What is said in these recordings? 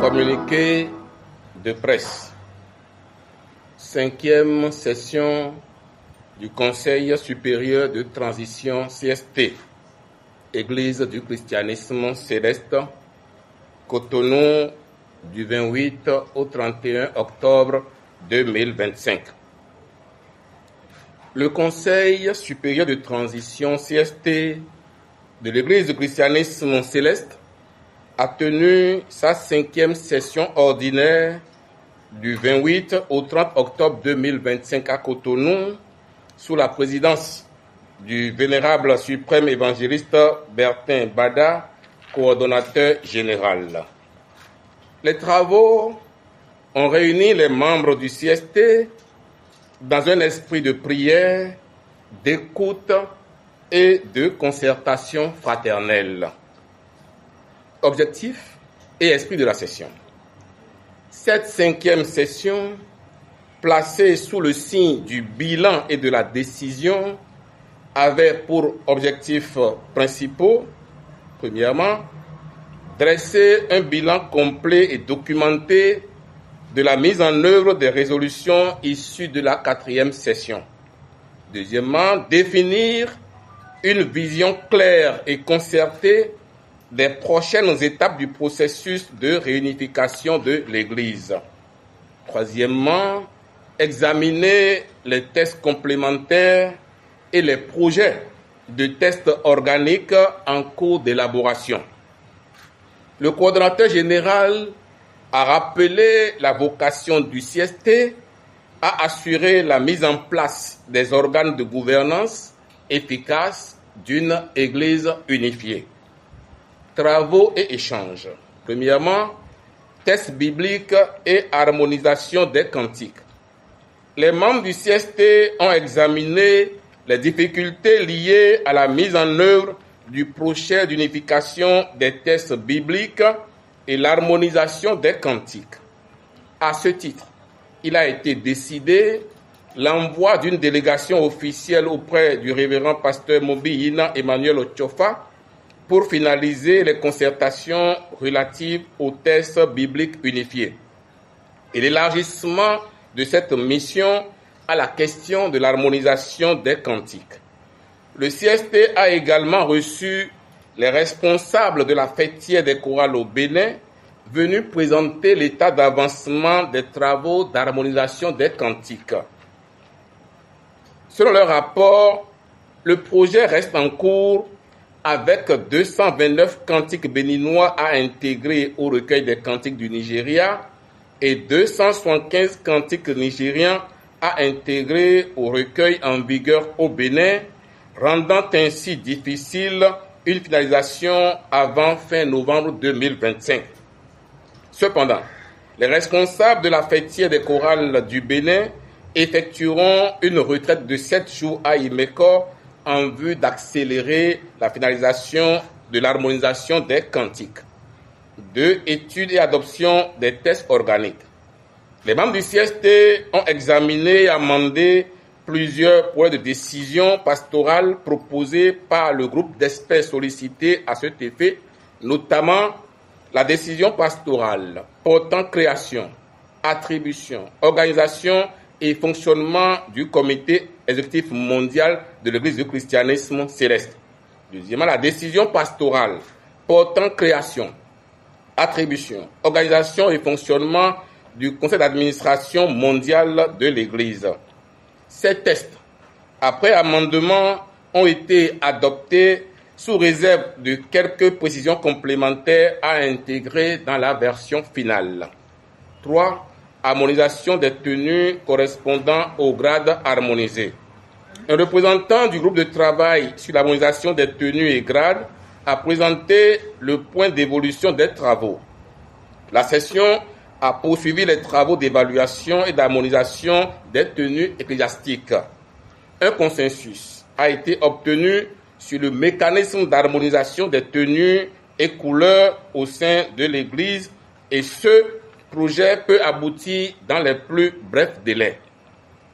Communiqué de presse. 5e session du Conseil supérieur de transition CST, Église du christianisme céleste, Cotonou, du 28 au 31 octobre 2025. Le Conseil supérieur de transition CST de l'Église du christianisme céleste a tenu sa 5e session ordinaire du 28 au 30 octobre 2025 à Cotonou, sous la présidence du vénérable suprême évangéliste Bertin Bada, coordonnateur général. Les travaux ont réuni les membres du CST dans un esprit de prière, d'écoute et de concertation fraternelle. Objectif et esprit de la session. Cette 5e session, placée sous le signe du bilan et de la décision, avait pour objectifs principaux, premièrement, dresser un bilan complet et documenté de la mise en œuvre des résolutions issues de la 4e session. Deuxièmement, définir une vision claire et concertée des prochaines étapes du processus de réunification de l'Église. Troisièmement, examiner les tests complémentaires et les projets de tests organiques en cours d'élaboration. Le coordonnateur général a rappelé la vocation du CST à assurer la mise en place des organes de gouvernance efficaces d'une Église unifiée. Travaux et échanges. Premièrement, tests bibliques et harmonisation des cantiques. Les membres du CST ont examiné les difficultés liées à la mise en œuvre du projet d'unification des textes bibliques et l'harmonisation des cantiques. À ce titre, il a été décidé l'envoi d'une délégation officielle auprès du révérend pasteur Mobiyina Emmanuel Ochofa pour finaliser les concertations relatives aux textes bibliques unifiés et l'élargissement de cette mission à la question de l'harmonisation des cantiques. Le CST a également reçu les responsables de la fêtière des chorales au Bénin venus présenter l'état d'avancement des travaux d'harmonisation des cantiques. Selon leur rapport, le projet reste en cours avec 229 cantiques béninois à intégrer au recueil des cantiques du Nigeria et 275 cantiques nigériens à intégrer au recueil en vigueur au Bénin, rendant ainsi difficile une finalisation avant fin novembre 2025. Cependant, les responsables de la fêtière des chorales du Bénin effectueront une retraite de 7 jours à Imeko en vue d'accélérer la finalisation de l'harmonisation des cantiques. 2. Étude et adoption des tests organiques. Les membres du CST ont examiné et amendé plusieurs projets de décision pastorale proposés par le groupe d'experts sollicités à cet effet, notamment la décision pastorale portant création, attribution, organisation et fonctionnement du comité exécutif mondial de l'Église du christianisme céleste. Deuxièmement, la décision pastorale portant création, attribution, organisation et fonctionnement du conseil d'administration mondial de l'Église. Ces tests, après amendement, ont été adoptés sous réserve de quelques précisions complémentaires à intégrer dans la version finale. 3. Harmonisation des tenues correspondant au grade harmonisé. Un représentant du groupe de travail sur l'harmonisation des tenues et grades a présenté le point d'évolution des travaux. La session a poursuivi les travaux d'évaluation et d'harmonisation des tenues ecclésiastiques. Un consensus a été obtenu sur le mécanisme d'harmonisation des tenues et couleurs au sein de l'Église et ce projet peut aboutir dans les plus brefs délais.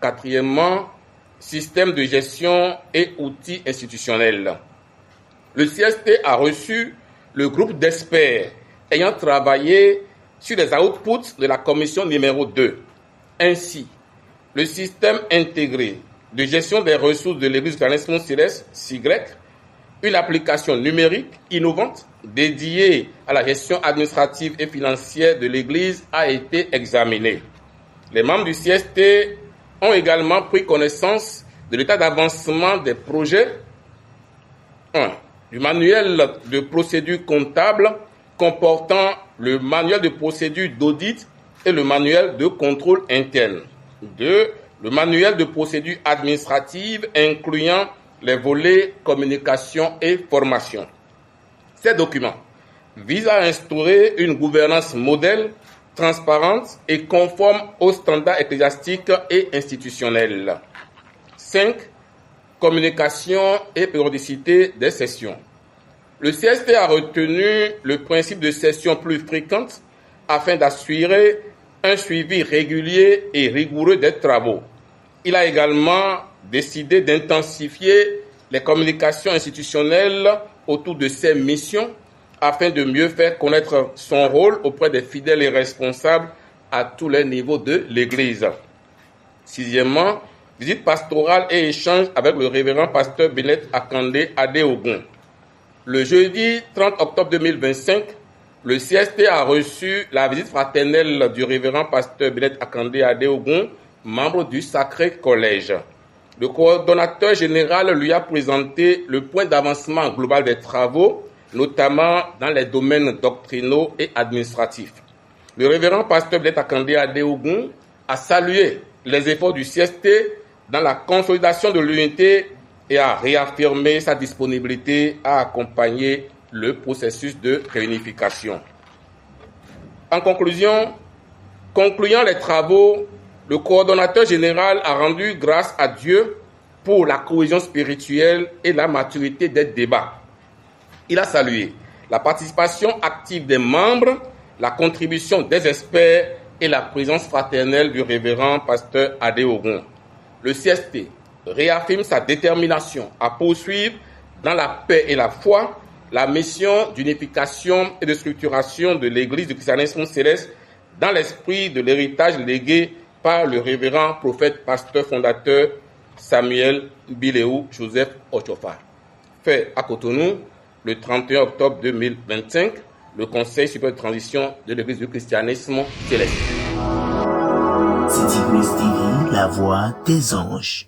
Quatrièmement, système de gestion et outils institutionnels. Le CST a reçu le groupe d'experts ayant travaillé sur les outputs de la commission numéro 2. Ainsi, le système intégré de gestion des ressources de l'Église du Christianisme céleste, SIGREC, une application numérique innovante dédiée à la gestion administrative et financière de l'Église a été examinée. Les membres du CST ont également pris connaissance de l'état d'avancement des projets 1. Du manuel de procédure comptable comportant le manuel de procédure d'audit et le manuel de contrôle interne. 2. Le manuel de procédure administrative incluant les volets communication et formation. Ces documents visent à instaurer une gouvernance modèle, transparente et conforme aux standards ecclésiastiques et institutionnels. 5. Communication et périodicité des sessions. Le CST a retenu le principe de sessions plus fréquentes afin d'assurer un suivi régulier et rigoureux des travaux. Il a également décidé d'intensifier les communications institutionnelles autour de ses missions afin de mieux faire connaître son rôle auprès des fidèles et responsables à tous les niveaux de l'Église. 6e, visite pastorale et échange avec le révérend pasteur Bennett Akande Adeogun. Le jeudi 30 octobre 2025, le CST a reçu la visite fraternelle du révérend pasteur Bennett Akande Adeogun, membre du Sacré Collège. Le coordonnateur général lui a présenté le point d'avancement global des travaux, notamment dans les domaines doctrinaux et administratifs. Le révérend pasteur Bennett Akande Adeogun a salué les efforts du CST dans la consolidation de l'unité et a réaffirmé sa disponibilité à accompagner le processus de réunification. En conclusion, concluant les travaux, le coordonnateur général a rendu grâce à Dieu pour la cohésion spirituelle et la maturité des débats. Il a salué la participation active des membres, la contribution des experts et la présence fraternelle du révérend pasteur Adeogun. Le CST réaffirme sa détermination à poursuivre dans la paix et la foi la mission d'unification et de structuration de l'Église du christianisme céleste dans l'esprit de l'héritage légué par le révérend prophète pasteur fondateur Samuel Biléou Joseph Ochofa. Fait à Cotonou, le 31 octobre 2025, le Conseil supérieur de transition de l'Église du christianisme céleste. City Blues TV, la voix des anges.